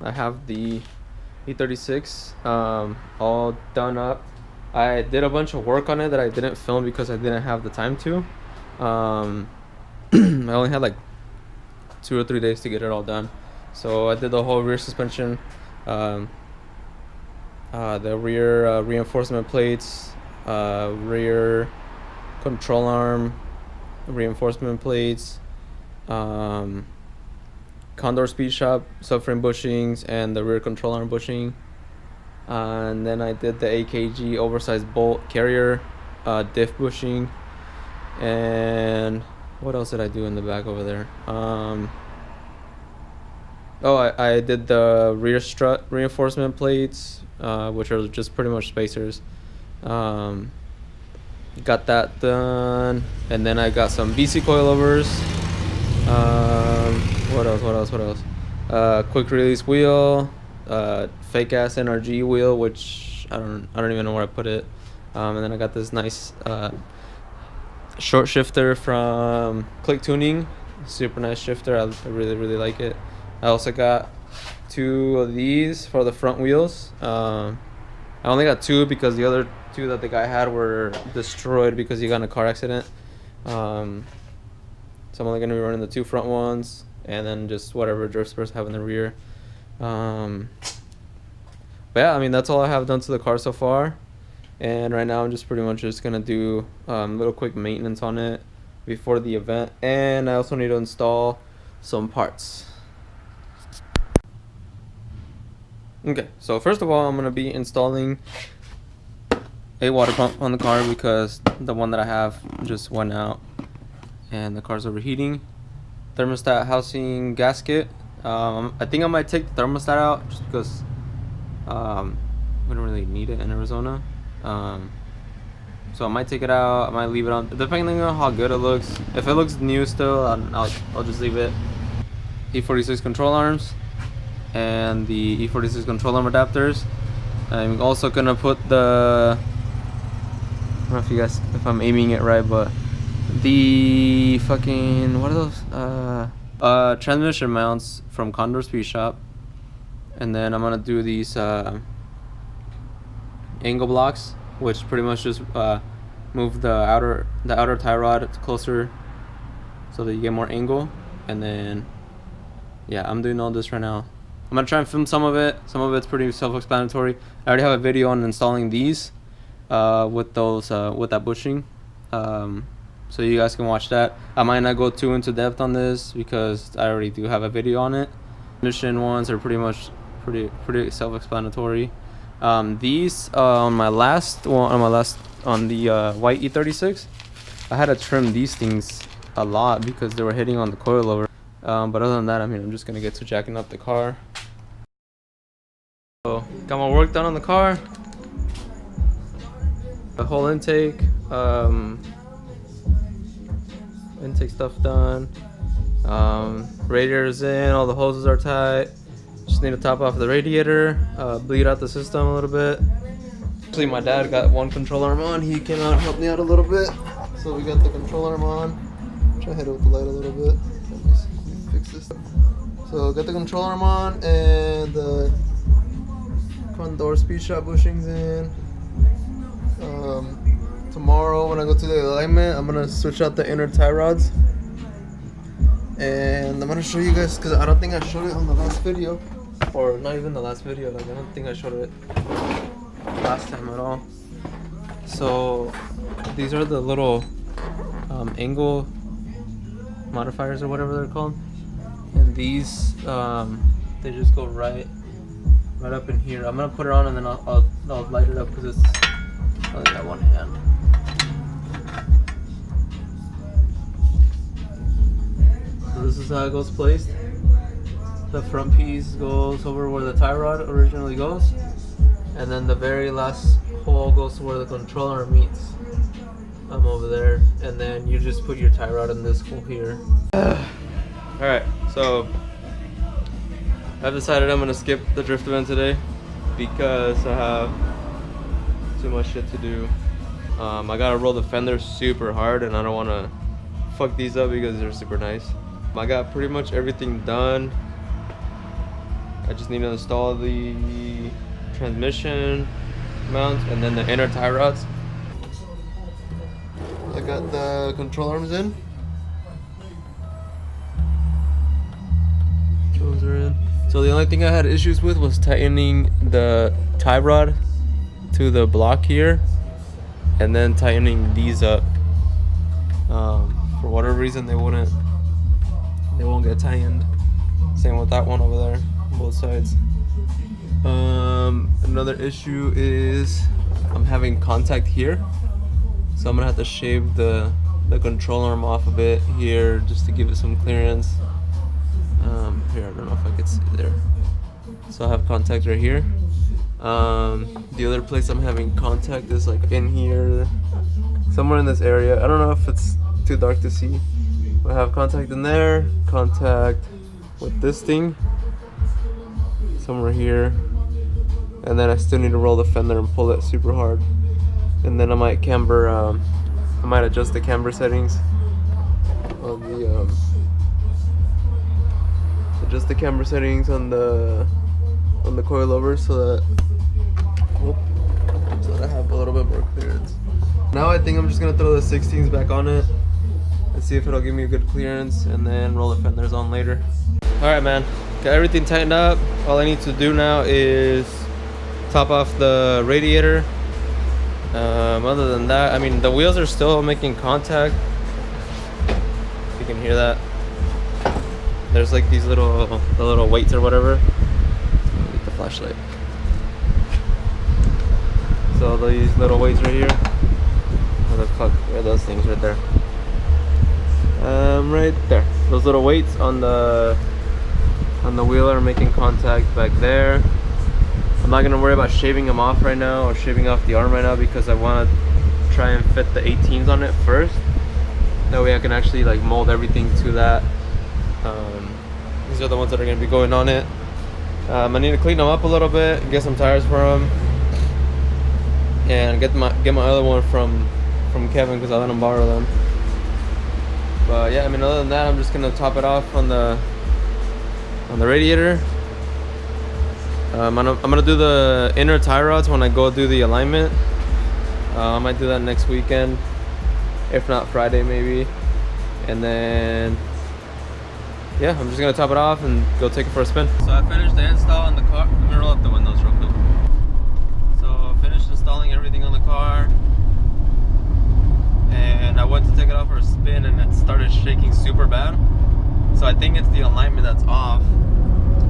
I have the E36 all done up. I did a bunch of work on it that I didn't film because I didn't have the time to. I only had like 2 or 3 days to get it all done. So I did the whole rear suspension, the rear reinforcement plates, rear control arm reinforcement plates, condor speed shop subframe bushings, and the rear control arm bushing. And then I did the AKG oversized bolt carrier diff bushing. And what else did I do in the back over there? I did the rear strut reinforcement plates, which are just pretty much spacers. Got that done, and then I got some BC coilovers. What else? Quick release wheel, fake ass NRG wheel, which I don't even know where I put it. And then I got this nice short shifter from Click Tuning, super nice shifter. I really like it. I also got 2 of these for the front wheels. I only got 2 because the other 2 that the guy had were destroyed because he got in a car accident. So I'm only gonna be running the 2 front ones, and then just whatever drift spurs have in the rear. But yeah, I mean, that's all I have done to the car so far. And right now I'm just pretty much just gonna do a little quick maintenance on it before the event, and I also need to install some parts. Okay, so first of all, I'm gonna be installing a water pump on the car because the one that I have just went out and the car's overheating. Thermostat housing gasket. I think I might take the thermostat out just because we don't really need it in Arizona. So I might take it out. I might leave it on, depending on how good it looks. If it looks new still, I'll just leave it. E46 control arms and the E46 control arm adapters. I'm also gonna put the, I don't know if I'm aiming it right, but the fucking, what are those? Transmission mounts from Condor Speed Shop. And then I'm gonna do these angle blocks, which pretty much just move the outer tie rod closer so that you get more angle. And then yeah, I'm doing all this right now. I'm gonna try and film some of it. Some of it's pretty self-explanatory. I already have a video on installing these with that bushing, so you guys can watch that. I might not go too into depth on this because I already do have a video on it. Mission ones are pretty much pretty self-explanatory. These on the white E36, I had to trim these things a lot because they were hitting on the coilover. But other than that, I mean, I'm just gonna get to jacking up the car. So got my work done on the car, the whole intake stuff done. Radiator's in, all the hoses are tight. Just need to top off the radiator, bleed out the system a little bit. Actually, my dad got one control arm on. He came out and helped me out a little bit. So we got the control arm on. Try to hit it with the light a little bit. Let me fix this. So got the control arm on and the Condor Speed Shop bushings in. Tomorrow when I go to the alignment, I'm gonna switch out the inner tie rods. And I'm gonna show you guys, because I don't think I showed it on the last video. Or not even the last video, like I don't think I showed it last time at all. So these are the little angle modifiers or whatever they're called. And these, they just go right up in here. I'm gonna put it on and then I'll light it up because it's, I only got one hand. So this is how it goes placed. The front piece goes over where the tie rod originally goes, and then the very last hole goes to where the controller meets. I'm over there, and then you just put your tie rod in this hole here. Alright, so I've decided I'm gonna skip the drift event today because I have too much shit to do. I gotta roll the fenders super hard and I don't wanna fuck these up because they're super nice. I got pretty much everything done. I just need to install the transmission mount and then the inner tie rods. I got the control arms in. Those are in. So the only thing I had issues with was tightening the tie rod to the block here, and then tightening these up. For whatever reason, they won't get tightened. Same with that one over there, on both sides. Another issue is I'm having contact here, so I'm gonna have to shave the control arm off a bit here just to give it some clearance. Here, I don't know if I could see there. So I have contact right here. The other place I'm having contact is like in here, somewhere in this area. I don't know if it's too dark to see. I have contact in there, contact with this thing somewhere here, and then I still need to roll the fender and pull it super hard. And then I might camber, I might adjust the camber settings on the adjust the camber settings on the coilover so that I have a little bit more clearance. Now I think I'm just gonna throw the 16s back on it and see if it'll give me a good clearance, and then roll the fenders on later. Alright man, got everything tightened up. All I need to do now is top off the radiator. Other than that, I mean, the wheels are still making contact. If you can hear that. There's like these little weights or whatever. Get the flashlight. So these little weights right here. Where the fuck are those things right there? Right there. Those little weights on the wheel are making contact back there. I'm not gonna worry about shaving them off right now or shaving off the arm right now because I want to try and fit the 18s on it first. That way I can actually like mold everything to that. These are the ones that are gonna be going on it. I need to clean them up a little bit, get some tires for them, and get my other one from Kevin because I let him borrow them. But yeah, I mean, other than that, I'm just gonna top it off on the radiator. I'm gonna do the inner tie rods when I go do the alignment. I might do that next weekend, if not Friday maybe. And then yeah, I'm just gonna top it off and go take it for a spin. So I finished the install on the car. Let me roll up the windows real quick. So I finished installing everything on the car, and I went to take it off for a spin and it started shaking super bad. So I think it's the alignment that's off.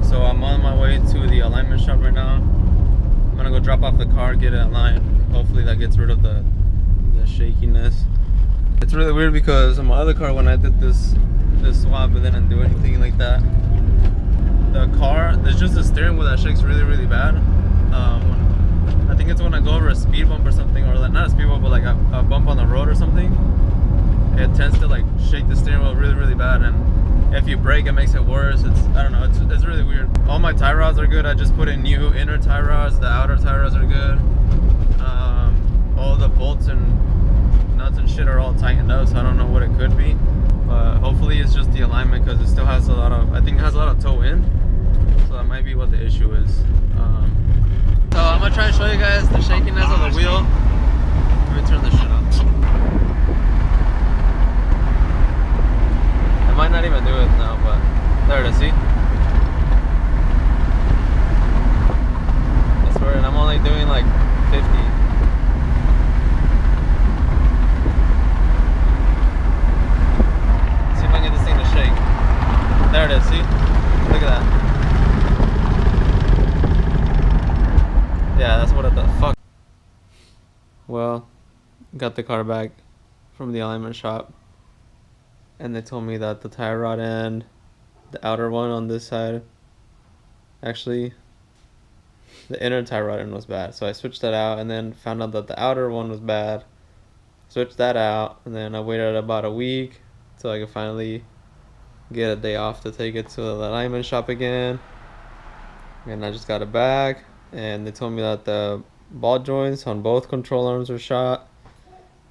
So I'm on my way to the alignment shop right now. I'm gonna go drop off the car, get it aligned. Hopefully that gets rid of the shakiness. It's really weird because on my other car, when I did this swap, it didn't do anything like that. The car, there's just a steering wheel that shakes really, really bad. I think it's when I go over a speed bump or something, or like, not a speed bump, but like a bump on the road or something. It tends to like shake the steering wheel really, really bad, and if you brake, it makes it worse. I don't know, it's really weird. All my tie rods are good. I just put in new inner tie rods. The outer tie rods are good. All the bolts and nuts and shit are all tightened up, so I don't know what it could be. But hopefully it's just the alignment because it still has a lot of, I think it has a lot of toe in. So that might be what the issue is. So I'm gonna try and show you guys the shakiness of the wheel. Let me turn this shit off. I might not even do it now, but there it is, see? I swear, and I'm only doing like 50. See if I can get this thing to shake. There it is, see? Look at that. Yeah, that's what the fuck. Well, got the car back from the alignment shop, and they told me that the tie rod end, the outer one on this side, actually the inner tie rod end was bad. So I switched that out and then found out that the outer one was bad. Switched that out, and then I waited about a week till I could finally get a day off to take it to the alignment shop again. And I just got it back, and they told me that the ball joints on both control arms are shot.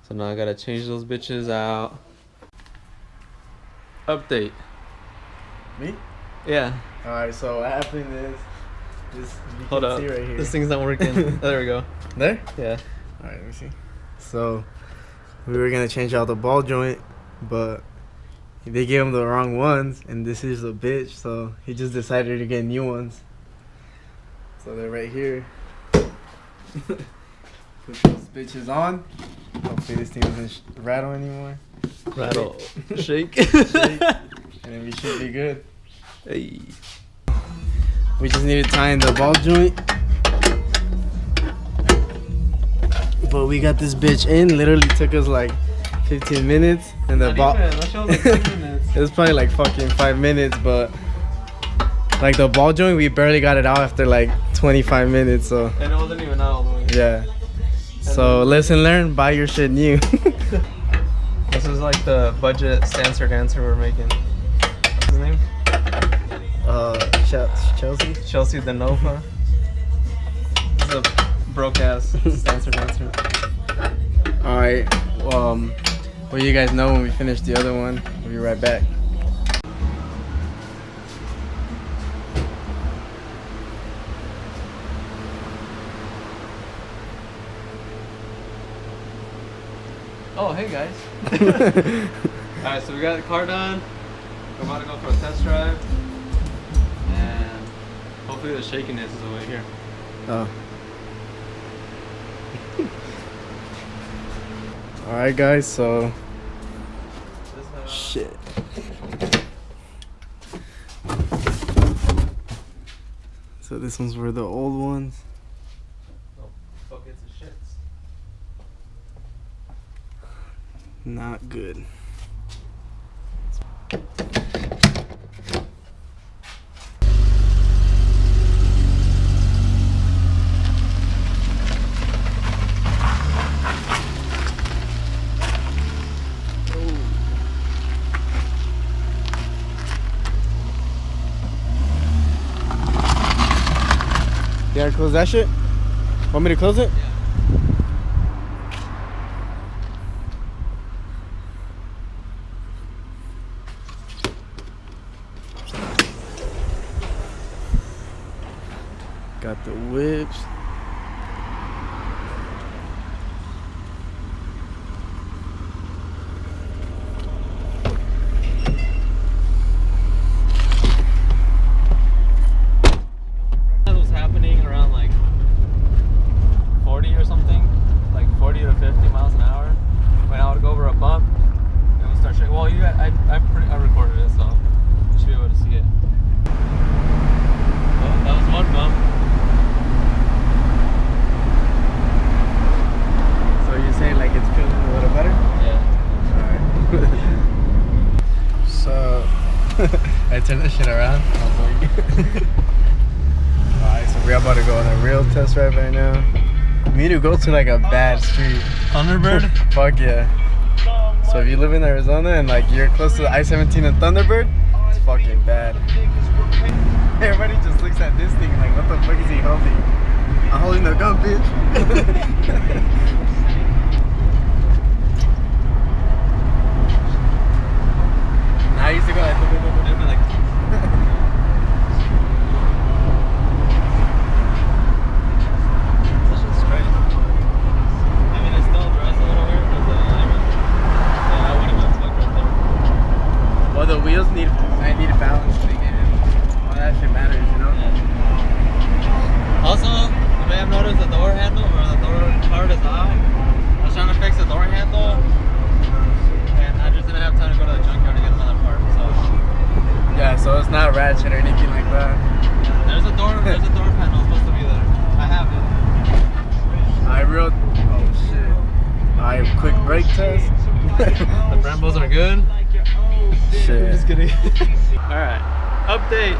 So now I gotta change those bitches out. Update. Me? Yeah. Alright, so what happened is Hold up. Right here. This thing's not working. There we go. There? Yeah. Alright, let me see. So, we were gonna change out the ball joint, but they gave him the wrong ones, and this is a bitch, so he just decided to get new ones. So they're right here. Put those bitches on. Hopefully this thing doesn't rattle anymore. Rattle. Shake. Shake. And then we should be good. Hey. We just need to tie in the ball joint. But we got this bitch in. Literally took us like 15 minutes. And the ball. It was probably like fucking 5 minutes, but like the ball joint, we barely got it out after like 25 minutes. So. And it wasn't even out all the way. Yeah. So lesson learned, buy your shit new. This is like the budget stancer dancer we're making. What's his name? Chelsea? Chelsea the Nova. This is a broke ass stancer dancer. Alright, well you guys know when we finish the other one. We'll be right back. Oh, hey guys. Alright, so we got the car done. We're about to go for a test drive. And hopefully the shakiness is over here. Oh. Alright guys, so shit. So this one's for the old ones. Oh, buckets of shits. Not good. You gotta close that shit? Want me to close it? Yeah. Got the whips. That was happening around like 40 or something, like 40 to 50 miles an hour. When I would go over a bump, it would start shaking. Well, I recorded it, so you should be able to see it. Oh, that was one bump. So you're saying like it's feeling a little better? Yeah. Alright. So I turned that shit around. Alright, so we're about to go on a real test drive right now. We need to go to like a bad street. Thunderbird? Fuck yeah. So if you live in Arizona and like you're close to I-17 and Thunderbird, it's fucking bad. Everybody just looks at this thing like, what the fuck is he holding? I'm holding the gun, bitch. I used to go like, This shit's straight. I mean, it still drives a little weird, but I wouldn't have fucked right there. well, the wheels need balancing and all that shit matters, you know? Yeah. Also, you may have noticed the door handle or the door card is out. I was trying to fix the door handle, and I just didn't have time to go to the junkyard to get another part. So Yeah, so it's not ratchet or anything like that. there's a door panel supposed to be there. I have it. Oh shit. Alright, quick brake test. The Brembos are good. Shit. Just kidding. Alright, update.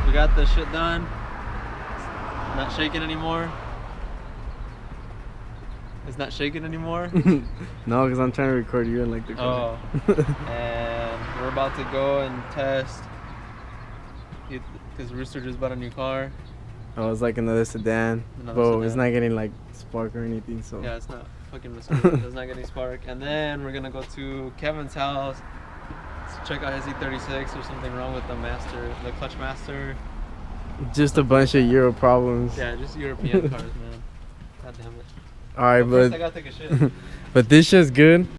We got this shit done. Not shaking anymore. It's not shaking anymore. No, because I'm trying to record you in like the car. Oh. And we're about to go and test. Because Rooster just bought a new car. Oh, it's like another sedan. But it's not getting like spark or anything, so. Yeah, it's not fucking Rooster. It's not getting spark. And then we're gonna go to Kevin's house to check out his E36. There's something wrong with the clutch master. Just a bunch of Euro problems. Yeah, just European cars, man. God damn it. All right, First, I but gotta take a shit. but this shit's good.